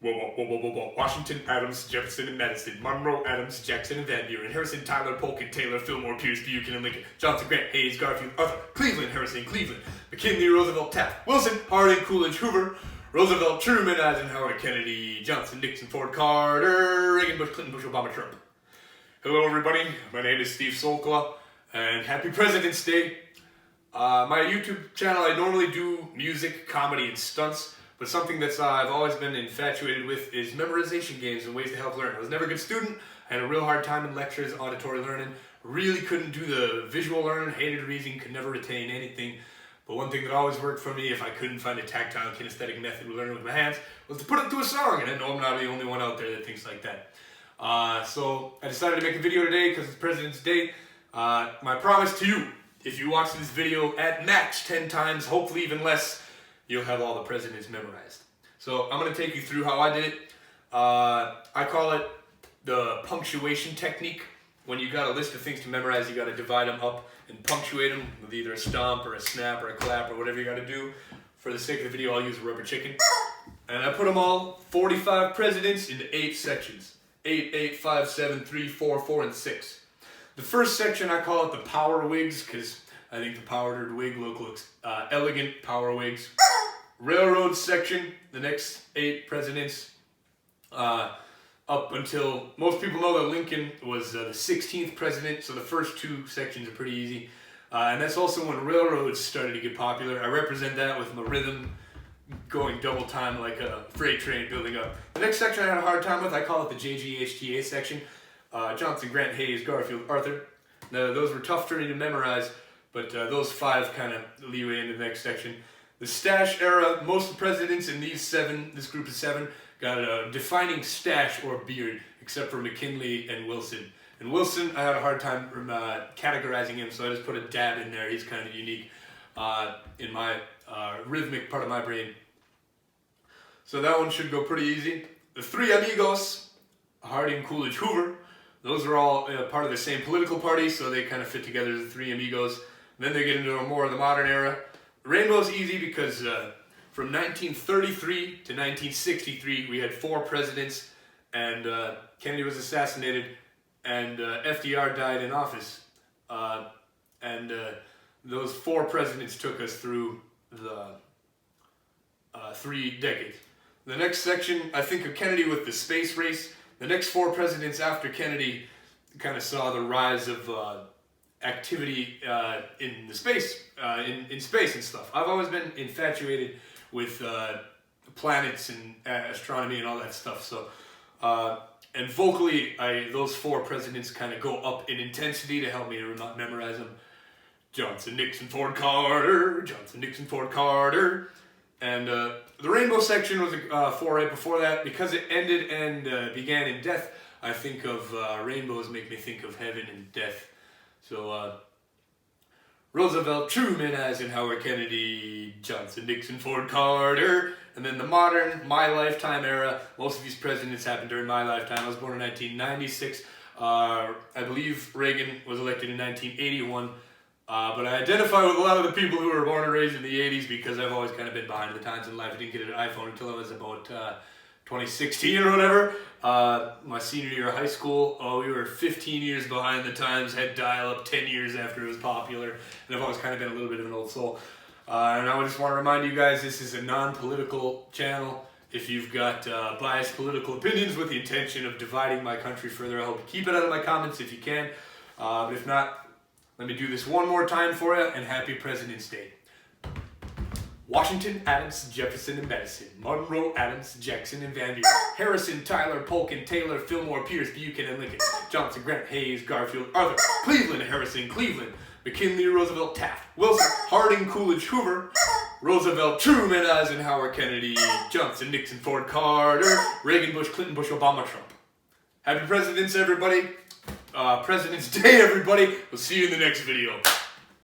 Washington, Adams, Jefferson, and Madison, Monroe, Adams, Jackson, and Van Buren, Harrison, Tyler, Polk, and Taylor, Fillmore, Pierce, Buchanan, and Lincoln, Johnson, Grant, Hayes, Garfield, Arthur, Cleveland, Harrison, Cleveland, McKinley, Roosevelt, Taft, Wilson, Harding, Coolidge, Hoover, Roosevelt, Truman, Eisenhower, Kennedy, Johnson, Nixon, Ford, Carter, Reagan, Bush, Clinton, Bush, Obama, Trump. Hello, everybody. My name is Steve Solkla, and happy President's Day. My YouTube channel, I normally do music, comedy, and stunts. But something that I've always been infatuated with is memorization games and ways to help learn. I was never a good student. I had a real hard time in lectures, auditory learning. Really couldn't do the visual learning, hated reading, could never retain anything. But one thing that always worked for me, if I couldn't find a tactile kinesthetic method of learning with my hands, was to put it to a song. And I know I'm not the only one out there that thinks like that. So I decided to make a video today because it's President's Day. My promise to you, if you watch this video at max 10 times, hopefully even less, you'll have all the presidents memorized. So I'm going to take you through how I did it. I call it the punctuation technique. When you got a list of things to memorize, you got to divide them up and punctuate them with either a stomp or a snap or a clap or whatever you got to do. For the sake of the video, I'll use a rubber chicken. And I put them all, 45 presidents, into 8 sections. 8, 8, 5, 7, 3, 4, 4, and 6. The first section, I call it the power wigs, because I think the powdered wig looks elegant, power wigs. Railroad section, the next 8 presidents, up until, most people know that Lincoln was the 16th president, so the first 2 sections are pretty easy. And that's also when railroads started to get popular. I represent that with my rhythm going double time like a freight train building up. The next section I had a hard time with, I call it the JGHTA section. Johnson, Grant, Hayes, Garfield, Arthur. Now, those were tough for me to memorize, but those 5 kind of leeway into the next section. The stash era, most of the presidents in this group of 7, got a defining stash or beard, except for McKinley and Wilson. And Wilson, I had a hard time categorizing him, so I just put a dab in there. He's kind of unique in my rhythmic part of my brain. So that one should go pretty easy. The 3 amigos, Harding, Coolidge, Hoover, those are all part of the same political party, so they kind of fit together as the 3 amigos. Then they get into more of the modern era. Rainbow's easy because from 1933 to 1963, we had 4 presidents, and Kennedy was assassinated, and FDR died in office. Those 4 presidents took us through the 3 decades. The next section, I think of Kennedy with the space race. The next 4 presidents after Kennedy kind of saw the rise of activity in the space, in space and stuff. I've always been infatuated with planets and astronomy and all that stuff. So, and vocally, those 4 presidents kind of go up in intensity to help me to memorize them. Johnson, Nixon, Ford, Carter. Johnson, Nixon, Ford, Carter. And the rainbow section was 4 right before that. Because it ended and began in death, I think of rainbows make me think of heaven and death. So, Roosevelt, Truman, Eisenhower, Kennedy, Johnson, Nixon, Ford, Carter. And then the modern, my lifetime era. Most of these presidents happened during my lifetime. I was born in 1996. I believe Reagan was elected in 1981. But I identify with a lot of the people who were born and raised in the 80s because I've always kind of been behind the times in life. I didn't get an iPhone until I was about 2016 or whatever. My senior year of high school, we were 15 years behind the times, had dial-up 10 years after it was popular, and I've always kind of been a little bit of an old soul. And I just want to remind you guys, this is a non-political channel. If you've got biased political opinions with the intention of dividing my country further, I hope to keep it out of my comments if you can. But if not, let me do this one more time for you, and happy President's Day. Washington, Adams, Jefferson, and Madison, Monroe, Adams, Jackson, and Van Buren, Harrison, Tyler, Polk, and Taylor, Fillmore, Pierce, Buchanan, and Lincoln, Johnson, Grant, Hayes, Garfield, Arthur, Cleveland, Harrison, Cleveland, McKinley, Roosevelt, Taft, Wilson, Harding, Coolidge, Hoover, Roosevelt, Truman, Eisenhower, Kennedy, Johnson, Nixon, Ford, Carter, Reagan, Bush, Clinton, Bush, Obama, Trump. Happy President's, everybody. President's Day, everybody. We'll see you in the next video.